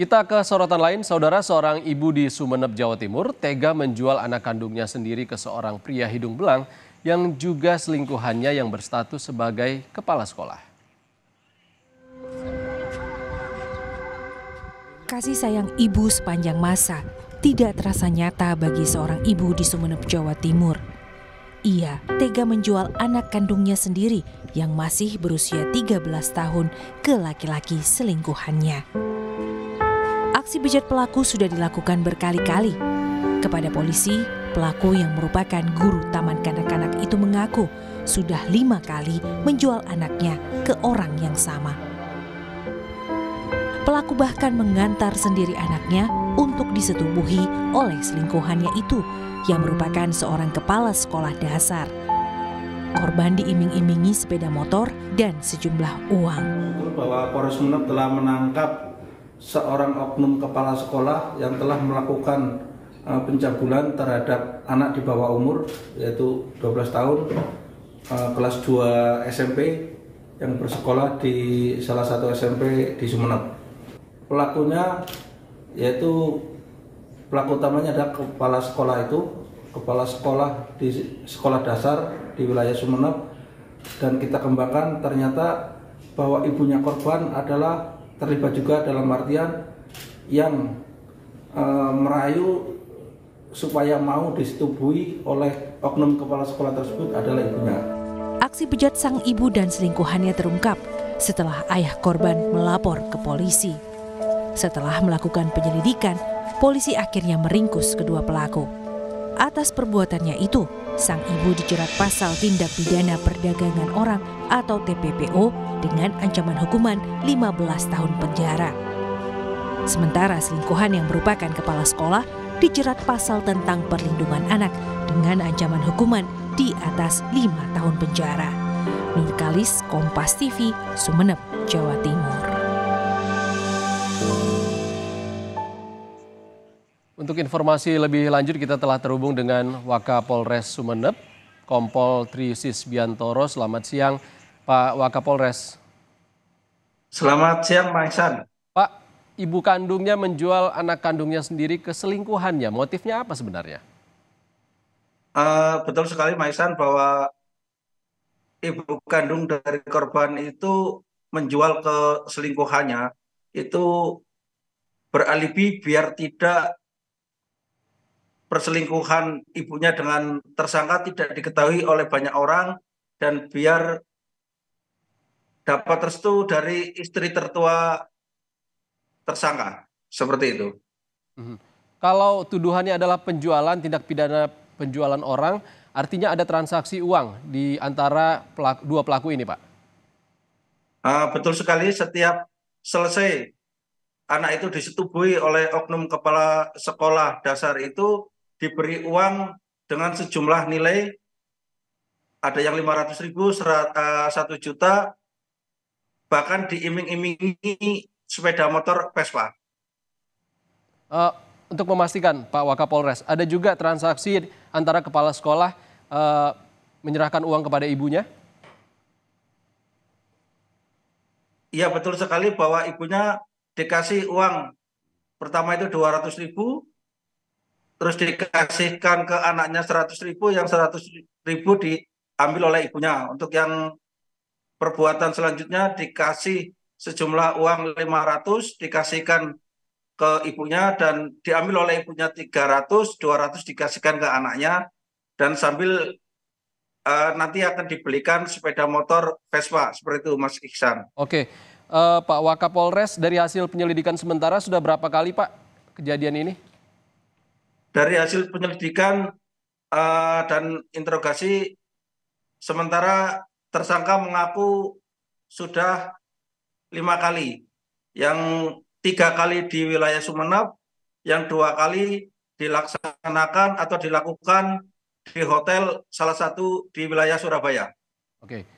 Kita ke sorotan lain, saudara, seorang ibu di Sumeneb, Jawa Timur tega menjual anak kandungnya sendiri ke seorang pria hidung belang yang juga selingkuhannya yang berstatus sebagai kepala sekolah. Kasih sayang ibu sepanjang masa tidak terasa nyata bagi seorang ibu di Sumeneb, Jawa Timur. Ia tega menjual anak kandungnya sendiri yang masih berusia 13 tahun ke laki-laki selingkuhannya. Aksi bejat pelaku sudah dilakukan berkali-kali. Kepada polisi, pelaku yang merupakan guru taman kanak-kanak itu mengaku sudah 5 kali menjual anaknya ke orang yang sama. Pelaku bahkan mengantar sendiri anaknya untuk disetubuhi oleh selingkuhannya itu yang merupakan seorang kepala sekolah dasar. Korban diiming-imingi sepeda motor dan sejumlah uang. Bahwa Polres Sumeneb telah menangkap seorang oknum kepala sekolah yang telah melakukan pencabulan terhadap anak di bawah umur, yaitu 12 tahun, kelas 2 SMP yang bersekolah di salah satu SMP di Sumeneb. Pelakunya yaitu pelaku utamanya adalah kepala sekolah di sekolah dasar di wilayah Sumeneb, dan kita kembangkan ternyata bahwa ibunya korban adalah terlibat juga dalam artian yang merayu supaya mau disetubuhi oleh oknum kepala sekolah tersebut adalah ibunya. Aksi bejat sang ibu dan selingkuhannya terungkap setelah ayah korban melapor ke polisi. Setelah melakukan penyelidikan, polisi akhirnya meringkus kedua pelaku. Atas perbuatannya itu, sang ibu dijerat pasal tindak pidana perdagangan orang atau TPPO dengan ancaman hukuman 15 tahun penjara. Sementara selingkuhan yang merupakan kepala sekolah dijerat pasal tentang perlindungan anak dengan ancaman hukuman di atas 5 tahun penjara. Nurkalis, Kompas TV, Sumeneb, Jawa Timur. Untuk informasi lebih lanjut, kita telah terhubung dengan Wakapolres Sumeneb, Kompol Tri Sisbiantoro. Selamat siang, Pak Wakapolres. Selamat siang, Pak Ihsan. Pak, ibu kandungnya menjual anak kandungnya sendiri ke selingkuhannya. Motifnya apa sebenarnya? Betul sekali, Pak Ihsan, bahwa ibu kandung dari korban itu menjual ke selingkuhannya itu beralibi biar tidak perselingkuhan ibunya dengan tersangka tidak diketahui oleh banyak orang, dan biar dapat restu dari istri tertua tersangka, seperti itu. Kalau tuduhannya adalah penjualan, tindak pidana penjualan orang, artinya ada transaksi uang di antara dua pelaku ini, Pak? Betul sekali, setiap selesai anak itu disetubuhi oleh oknum kepala sekolah dasar itu diberi uang dengan sejumlah nilai, ada yang 500.000, 1 juta, bahkan diiming-imingi sepeda motor Vespa. Untuk memastikan, Pak Wakapolres, ada juga transaksi antara kepala sekolah menyerahkan uang kepada ibunya? Iya, betul sekali bahwa ibunya dikasih uang pertama itu 200.000, terus dikasihkan ke anaknya 100.000, yang 100.000 diambil oleh ibunya. Untuk yang perbuatan selanjutnya dikasih sejumlah uang 500, dikasihkan ke ibunya dan diambil oleh ibunya 300, 200 dikasihkan ke anaknya, dan sambil nanti akan dibelikan sepeda motor Vespa, seperti itu, Mas Iksan. Oke, Pak Wakapolres, dari hasil penyelidikan sementara sudah berapa kali, Pak, kejadian ini? Dari hasil penyelidikan dan interogasi sementara, tersangka mengaku sudah 5 kali, yang 3 kali di wilayah Sumeneb, yang 2 kali dilaksanakan atau dilakukan di hotel salah satu di wilayah Surabaya. Oke,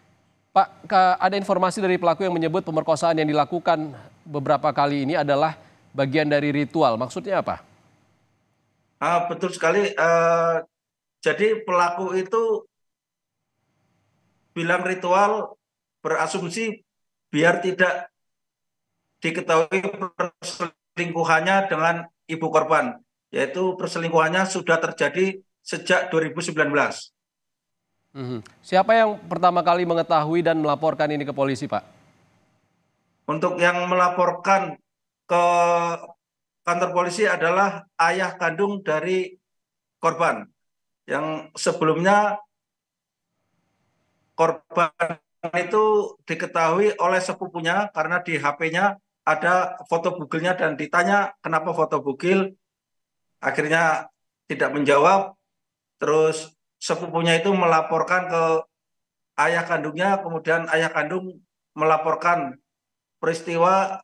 Pak, ada informasi dari pelaku yang menyebut pemerkosaan yang dilakukan beberapa kali ini adalah bagian dari ritual. Maksudnya apa? Betul sekali. Jadi pelaku itu bilang ritual, berasumsi biar tidak diketahui perselingkuhannya dengan ibu korban, yaitu perselingkuhannya sudah terjadi sejak 2019. Siapa yang pertama kali mengetahui dan melaporkan ini ke polisi, Pak? Untuk yang melaporkan ke kantor polisi adalah ayah kandung dari korban, yang sebelumnya korban itu diketahui oleh sepupunya karena di HP-nya ada foto bugilnya dan ditanya kenapa foto bugil, akhirnya tidak menjawab. Terus sepupunya itu melaporkan ke ayah kandungnya, kemudian ayah kandung melaporkan peristiwa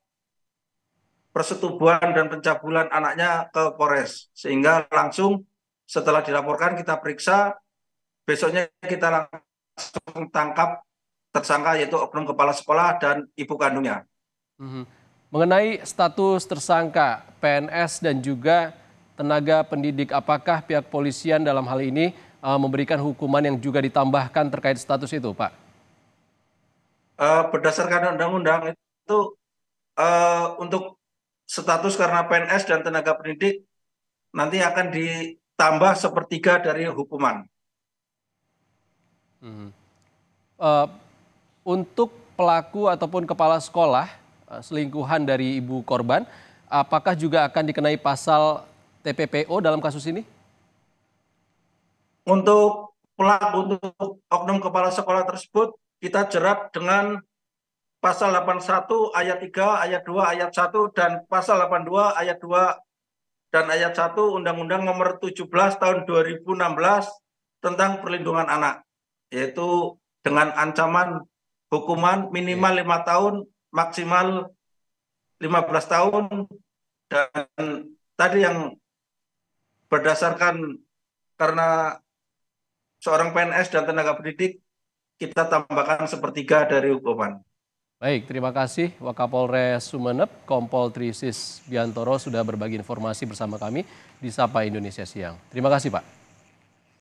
persetubuhan dan pencabulan anaknya ke Polres, sehingga langsung setelah dilaporkan kita periksa, besoknya kita langsung tangkap tersangka yaitu oknum kepala sekolah dan ibu kandungnya. Mengenai status tersangka PNS dan juga tenaga pendidik, apakah pihak polisian dalam hal ini memberikan hukuman yang juga ditambahkan terkait status itu, Pak? Berdasarkan undang-undang itu untuk status karena PNS dan tenaga pendidik nanti akan ditambah sepertiga dari hukuman. Eh, untuk pelaku ataupun kepala sekolah selingkuhan dari ibu korban, apakah juga akan dikenai pasal TPPO dalam kasus ini? Untuk pelaku, untuk oknum kepala sekolah tersebut kita jerat dengan pasal 81 ayat 3, ayat 2, ayat 1, dan pasal 82 ayat 2 dan ayat 1 Undang-Undang Nomor 17 Tahun 2016 tentang perlindungan anak, yaitu dengan ancaman hukuman minimal 5 tahun, maksimal 15 tahun, dan tadi yang berdasarkan karena seorang PNS dan tenaga pendidik, kita tambahkan sepertiga dari hukuman. Baik, terima kasih Wakapolres Sumeneb, Kompol Trisis Biantoro sudah berbagi informasi bersama kami di Sapa Indonesia Siang. Terima kasih, Pak.